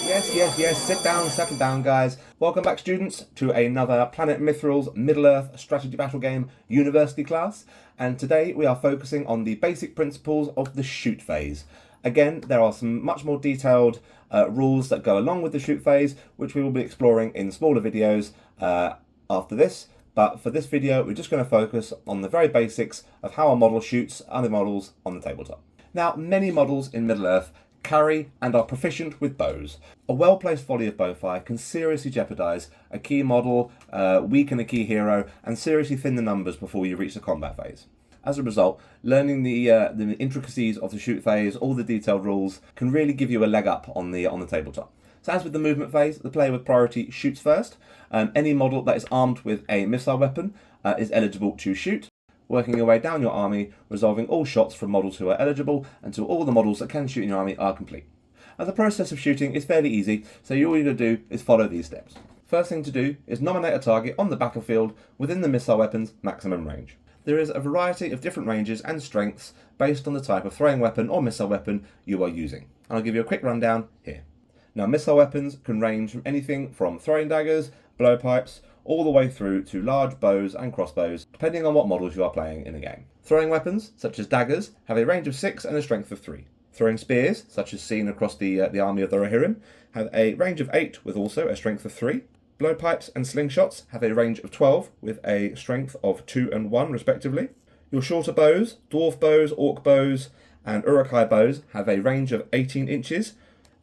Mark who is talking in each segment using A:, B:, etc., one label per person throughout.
A: Yes, sit down, settle down, guys. Welcome back, students, to another Planet Mithril's Middle-earth strategy battle game university class. And today we are focusing on the basic principles of the shoot phase. Again, there are some much more detailed rules that go along with the shoot phase, which we will be exploring in smaller videos after this. But for this video, we're just going to focus on the very basics of how a model shoots other models on the tabletop. Now, many models in Middle-earth carry and are proficient with bows. A well-placed volley of bowfire can seriously jeopardise a key model, weaken a key hero, and seriously thin the numbers before you reach the combat phase. As a result, learning the intricacies of the shoot phase, all the detailed rules, can really give you a leg up on the tabletop. So as with the movement phase, the player with priority shoots first. Any model that is armed with a missile weapon is eligible to shoot, working your way down your army, resolving all shots from models who are eligible until all the models that can shoot in your army are complete. The process of shooting is fairly easy, so all you're going to do is follow these steps. First thing to do is nominate a target on the battlefield within the missile weapon's maximum range. There is a variety of different ranges and strengths based on the type of throwing weapon or missile weapon you are using. And I'll give you a quick rundown here. Now, missile weapons can range from anything from throwing daggers, blowpipes, all the way through to large bows and crossbows, depending on what models you are playing in the game. Throwing weapons, such as daggers, have a range of 6 and a strength of 3. Throwing spears, such as seen across the army of the Rohirrim, have a range of 8 with also a strength of 3. Blowpipes and slingshots have a range of 12 with a strength of 2 and 1 respectively. Your shorter bows, dwarf bows, orc bows, and urukai bows have a range of 18 inches,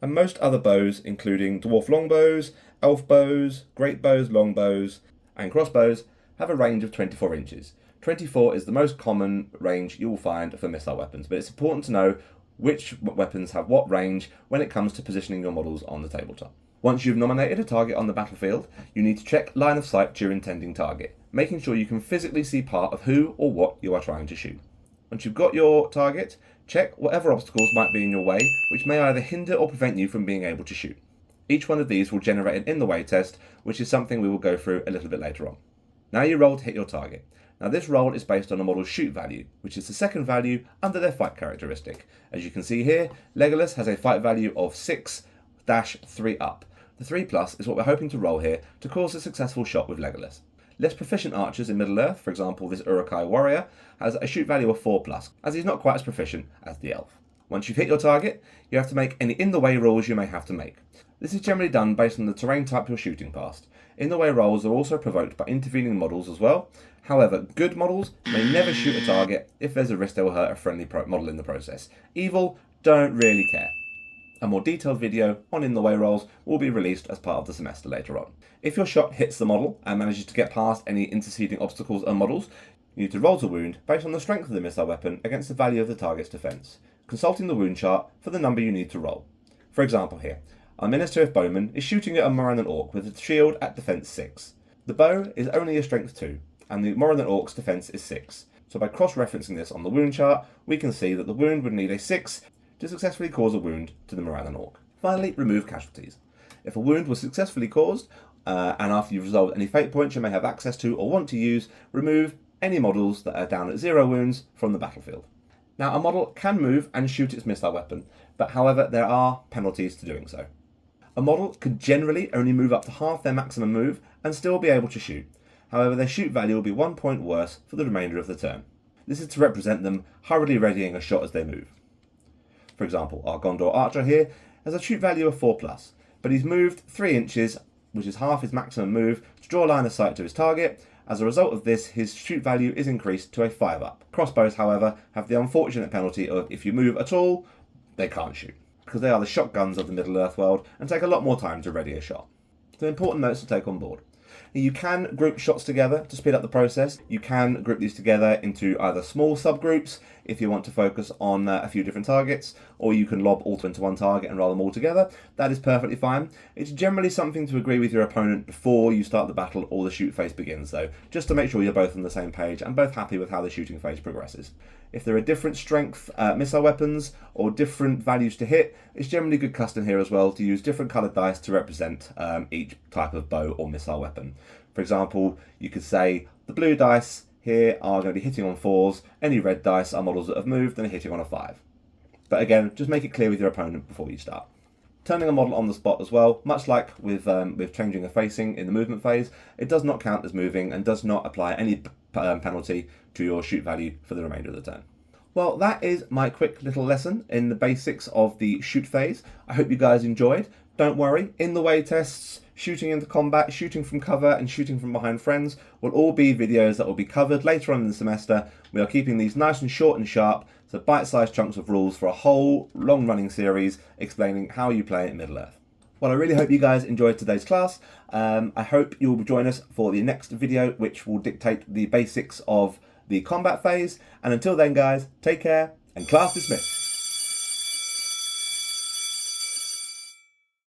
A: and most other bows, including dwarf longbows, elf bows, great bows, longbows, and crossbows, have a range of 24 inches. 24 is the most common range you will find for missile weapons, but it's important to know which weapons have what range when it comes to positioning your models on the tabletop. Once you've nominated a target on the battlefield, you need to check line of sight to your intending target, making sure you can physically see part of who or what you are trying to shoot. Once you've got your target, check whatever obstacles might be in your way, which may either hinder or prevent you from being able to shoot. Each one of these will generate an in the way test, which is something we will go through a little bit later on. Now you roll to hit your target. Now this roll is based on a model's shoot value, which is the second value under their fight characteristic. As you can see here, Legolas has a fight value of 6-3 up. The 3+ is what we're hoping to roll here to cause a successful shot with Legolas. Less proficient archers in Middle-earth, for example this Urukai warrior, has a shoot value of 4+, as he's not quite as proficient as the elf. Once you've hit your target, you have to make any in-the-way rolls you may have to make. This is generally done based on the terrain type you're shooting past. In-the-way rolls are also provoked by intervening models as well. However, good models may never shoot a target if there's a risk they will hurt a friendly model in the process. Evil don't really care. A more detailed video on in-the-way rolls will be released as part of the semester later on. If your shot hits the model and manages to get past any interceding obstacles and models, you need to roll to wound based on the strength of the missile weapon against the value of the target's defense, consulting the wound chart for the number you need to roll. For example here, our Minister of Bowmen is shooting at a Morannon Orc with a shield at defense 6. The bow is only a strength 2, and the Morannon Orc's defense is 6. So by cross-referencing this on the wound chart, we can see that the wound would need a 6 to successfully cause a wound to the Morannon Orc. Finally, remove casualties. If a wound was successfully caused, and after you've resolved any fate points you may have access to or want to use, remove any models that are down at 0 wounds from the battlefield. Now, a model can move and shoot its missile weapon, but however, there are penalties to doing so. A model could generally only move up to half their maximum move and still be able to shoot. However, their shoot value will be 1 point worse for the remainder of the turn. This is to represent them hurriedly readying a shot as they move. For example, our Gondor Archer here has a shoot value of 4+, but he's moved 3 inches, which is half his maximum move, to draw line of sight to his target. As a result of this, his shoot value is increased to a 5 up. Crossbows, however, have the unfortunate penalty of if you move at all, they can't shoot, because they are the shotguns of the Middle-earth world and take a lot more time to ready a shot. So important notes to take on board. You can group shots together to speed up the process. You can group these together into either small subgroups if you want to focus on a few different targets, or you can lob all into one target and roll them all together. That is perfectly fine. It's generally something to agree with your opponent before you start the battle or the shoot phase begins though, just to make sure you're both on the same page and both happy with how the shooting phase progresses. If there are different strength missile weapons or different values to hit, it's generally good custom here as well to use different coloured dice to represent each type of bow or missile weapon. For example, you could say the blue dice here are going to be hitting on 4s, any red dice are models that have moved and are hitting on a 5. But again, just make it clear with your opponent before you start. Turning a model on the spot as well, much like with changing a facing in the movement phase, it does not count as moving and does not apply any penalty to your shoot value for the remainder of the turn. Well, that is my quick little lesson in the basics of the shoot phase. I hope you guys enjoyed. Don't worry, in the way tests, shooting into combat, shooting from cover and shooting from behind friends will all be videos that will be covered later on in the semester. We are keeping these nice and short and sharp, so bite-sized chunks of rules for a whole long-running series explaining how you play in Middle-earth. Well, I really hope you guys enjoyed today's class. I hope you'll join us for the next video, which will dictate the basics of the combat phase. And until then, guys, take care and class dismissed.